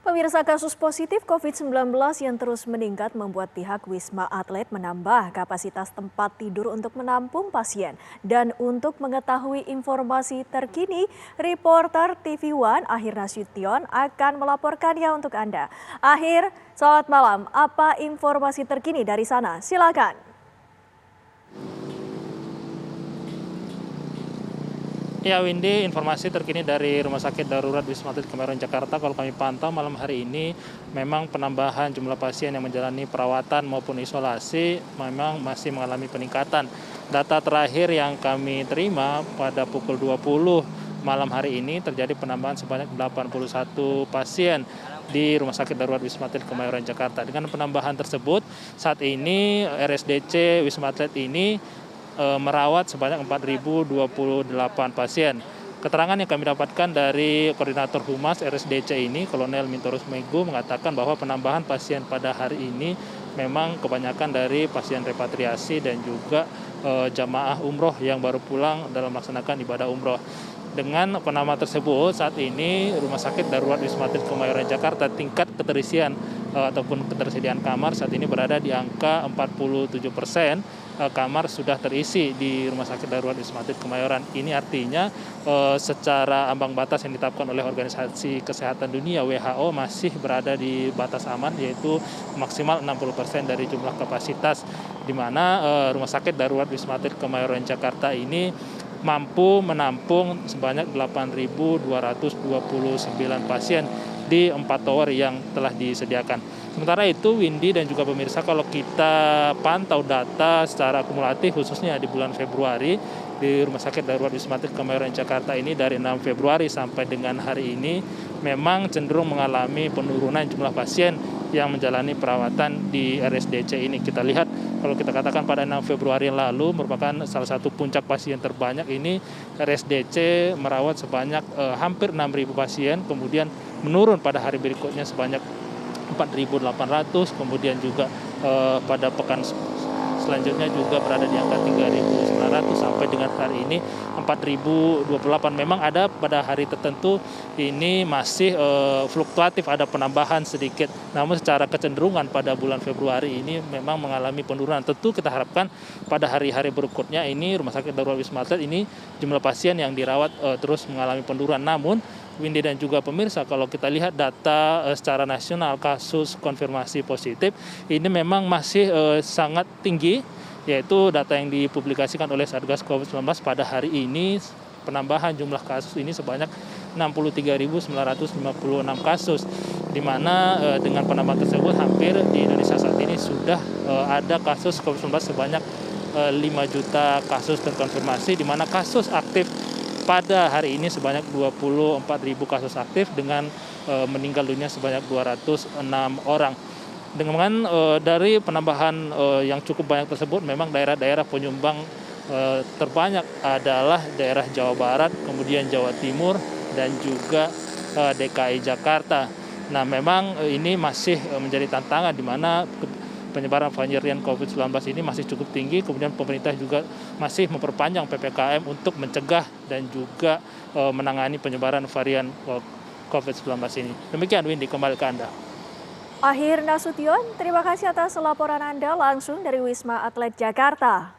Pemirsa, kasus positif COVID-19 yang terus meningkat membuat pihak Wisma Atlet menambah kapasitas tempat tidur untuk menampung pasien. Dan untuk mengetahui informasi terkini, reporter TV One Ahir Nasution akan melaporkannya untuk Anda. Ahir, selamat malam. Apa informasi terkini dari sana? Silakan. Ya Windy, informasi terkini dari Rumah Sakit Darurat Wisma Atlet Kemayoran Jakarta. Kalau kami pantau malam hari ini, memang penambahan jumlah pasien yang menjalani perawatan maupun isolasi memang masih mengalami peningkatan. Data terakhir yang kami terima pada pukul 20 malam hari ini terjadi penambahan sebanyak 81 pasien di Rumah Sakit Darurat Wisma Atlet Kemayoran Jakarta. Dengan penambahan tersebut, saat ini RSDC Wisma Atlet ini merawat sebanyak 4.028 pasien. Keterangan yang kami dapatkan dari Koordinator Humas RSDC ini, Kolonel Mintorus Mego, mengatakan bahwa penambahan pasien pada hari ini memang kebanyakan dari pasien repatriasi dan juga jamaah umroh yang baru pulang dalam melaksanakan ibadah umroh. Dengan penambahan tersebut, saat ini Rumah Sakit Darurat Wisma Atlet Kemayoran Jakarta tingkat keterisian ataupun ketersediaan kamar saat ini berada di angka 47%. Kamar sudah terisi di Rumah Sakit Darurat Wisma Atlet Kemayoran. Ini artinya secara ambang batas yang ditetapkan oleh Organisasi Kesehatan Dunia WHO masih berada di batas aman, yaitu maksimal 60% dari jumlah kapasitas, di mana Rumah Sakit Darurat Wisma Atlet Kemayoran Jakarta ini mampu menampung sebanyak 8.229 pasien di 4 tower yang telah disediakan. Sementara itu, Windy dan juga pemirsa, kalau kita pantau data secara akumulatif khususnya di bulan Februari di Rumah Sakit Darurat Wisma Atlet Kemayoran Jakarta ini dari 6 Februari sampai dengan hari ini memang cenderung mengalami penurunan jumlah pasien yang menjalani perawatan di RSDC ini. Kita lihat, kalau kita katakan pada 6 Februari lalu merupakan salah satu puncak pasien terbanyak ini, RSDC merawat sebanyak hampir 6.000 pasien, kemudian menurun pada hari berikutnya sebanyak 4.800, kemudian juga pada pekan selanjutnya juga berada di angka 3.900 sampai dengan hari ini 4.028. Memang ada pada hari tertentu ini masih fluktuatif, ada penambahan sedikit. Namun secara kecenderungan pada bulan Februari ini memang mengalami penurunan. Tentu kita harapkan pada hari-hari berikutnya ini Rumah Sakit Darurat Wisma Atlet ini jumlah pasien yang dirawat terus mengalami penurunan. Namun Windy dan juga pemirsa, kalau kita lihat data secara nasional kasus konfirmasi positif ini memang masih sangat tinggi, yaitu data yang dipublikasikan oleh Satgas COVID-19 pada hari ini penambahan jumlah kasus ini sebanyak 63.956 kasus, di mana dengan penambahan tersebut hampir di Indonesia saat ini sudah ada kasus COVID-19 sebanyak 5 juta kasus terkonfirmasi, di mana kasus aktif pada hari ini sebanyak 24.000 kasus aktif dengan meninggal dunia sebanyak 206 orang. Dengan dari penambahan yang cukup banyak tersebut, memang daerah-daerah penyumbang terbanyak adalah daerah Jawa Barat, kemudian Jawa Timur, dan juga DKI Jakarta. Nah, memang ini masih menjadi tantangan di mana penyebaran varian COVID-19 ini masih cukup tinggi, kemudian pemerintah juga masih memperpanjang PPKM untuk mencegah dan juga menangani penyebaran varian COVID-19 ini. Demikian, Windy, kembali ke Anda. Ahir Nasution, terima kasih atas laporan Anda langsung dari Wisma Atlet Jakarta.